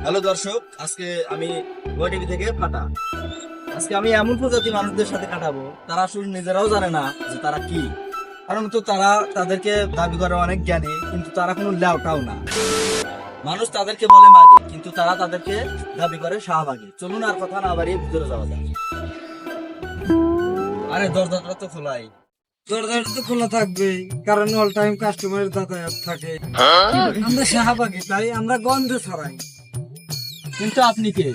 Hello দর্শক, আজকে আমি ওয়াইটিভি থেকে ফাটা। আজকে আমি এমন প্রজাতি মানুষদের সাথে কাটাবো, তারা আসলে নিজেরাও জানে না যে তারা কি। কারণ তো তারা তাদেরকে দাবি করে অনেক জ্ঞানী, কিন্তু তারা কোনো লেওটাও না। মানুষ তাদেরকে বলে মাগি, কিন্তু তারা তাদেরকে দাবি করে শাহবাগী। চলুন আর কথা না বাড়িয়ে ভিতরে যাওয়া যাক। আরে দরজাটা তো খোলাই। দরজাটা তো খোলা থাকবে, কারণ অল টাইম কাস্টমারের যাতায়াত থাকে। আমরা শাহবাগী, তাই আমরা গন্ধ ছড়াই। কিন্তু আপনি কে?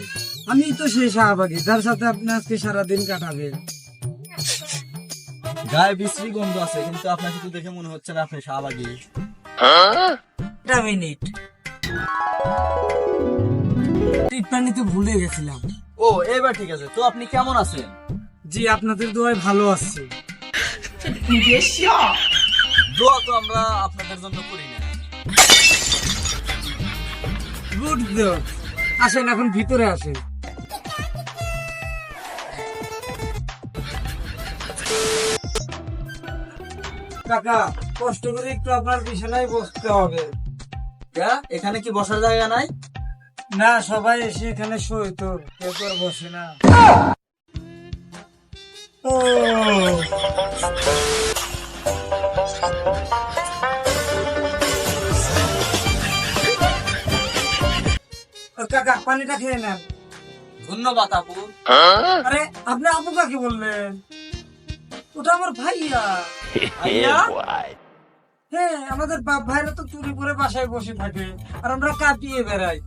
আমি তো সেই শাহবাগী যার সাথে আপনি আজকে সারাদিন কাটাবেন। গায়ে বিশ্রী গন্ধ আছে, কিন্তু আপনাকে তো দেখে মনে হচ্ছে না আপনি শাহবাগী। একটা মিনিট, ট্রিটমেন্ট নিতে ভুলে গেছিলাম। ও, এবার ঠিক আছে। তো আপনি কেমন আছেন? জি, আপনাদের দোয়ায় ভালো আছি। দোয়া তো আমরা আপনাদের জন্য করি না। Good job. আসেন এখন ভিতরে আসেন। কাকা, কষ্ট করে একটু আপনার বিছানায় বসতে হবে। এখানে কি বসার জায়গা নাই? না, সবাই এসে এখানে শোয় তো, কেউ তো আর বসে না। ও কাকা, পানিটা খেয়ে নেন। ধন্যবাদ আপু। আরে, আপনি আপু কাকে বললেন? ওটা আমার ভাইয়া। ভাইয়া? হ্যাঁ, আমাদের বাপ ভাইরা তো চুরি করে বাসায় বসে থাকে, আর আমরা কাটিয়ে বেড়াই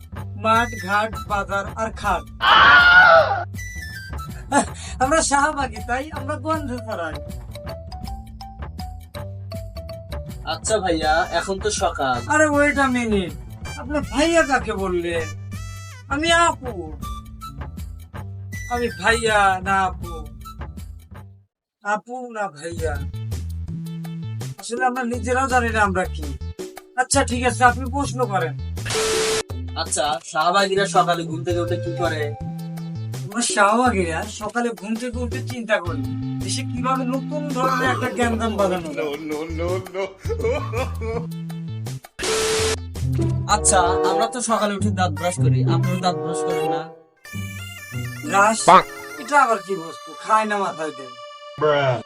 মাঠ ঘাট বাজার আর খাট। আমরা শাহবাগী, তাই আমরা গন্ধ ছড়াই। আচ্ছা ভাইয়া, এখন তো সকাল। আরে ওয়েট আ মিনিট, আপনার ভাইয়া কাকে বললেন? আমি আপু। আমি ভাইয়া না আপু, আপু না ভাইয়া। আসলে আমরা নিজেরাও জানি না আমরা কি। আচ্ছা ঠিক আছে, আপনি প্রশ্ন করেন। আচ্ছা, শাহবাগীরা সকালে ঘুম থেকে উঠে কি করে? আমরা শাহবাগীরা সকালে ঘুম থেকে উঠে চিন্তা করি দেশে কিভাবে নতুন ধরনের একটা জ্ঞানদান বাজানো যায়। আচ্ছা, আমরা তো সকালে উঠে দাঁত ব্রাশ করি, আপনারা দাঁত ব্রাশ করেন না? ব্রাশ? এটা আবার কি বস্তু? খায় না মাথায় দেন।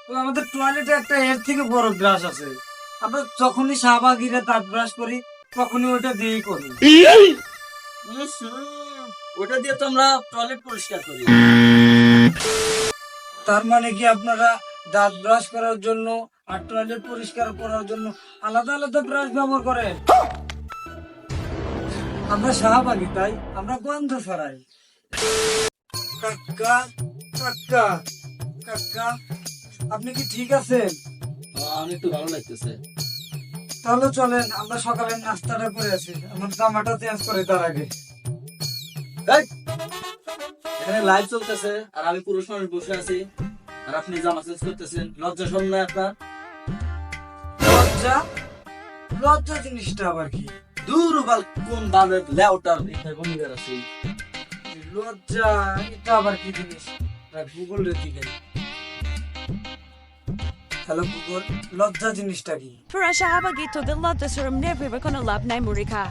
তো আমাদের টয়লেটে একটা এর থেকে বড় ব্রাশ আছে। আমরা যখনই শাহবাগীরা দাঁত ব্রাশ করি, তখনই ওটা দিয়েই করি। ওটা দিয়ে তো আমরা টয়লেট পরিষ্কার করি। তার মানে কি আপনারা দাঁত ব্রাশ করার জন্য আর টয়লেট পরিষ্কার করার জন্য আলাদা আলাদা ব্রাশ ব্যবহার করেন? আমরা শাহবাগী, তাই আমরা গন্ধ ছড়াই। কাকা, কাকা, কাকা, আপনি কি ঠিক আছেন? আমি একটু ভালো লাগতেছে। তাহলে চলেন, আমরা সকালের নাস্তাটা করে আছি। আমার জামাটা চেঞ্জ করে তার আগে। এই, এখানে লাইভ চলতেছে আর আমি পুরুষ মানুষ বসে আছি, আর আপনি জামা চেঞ্জ করতেছেন। লজ্জা শোন না আপনার? লজ্জা? লজ্জা জিনিসটা আবার কি? দূর বাল, কোন বালের লেউটার এখানে গঙ্গের আছে। লজ্জা এটা আবার কি জিনিস? গুগল রে দিকে। হ্যালো গুগল, লজ্জা জিনিসটা কি? Para siya habag ito, the love the serum never gonna love na murika.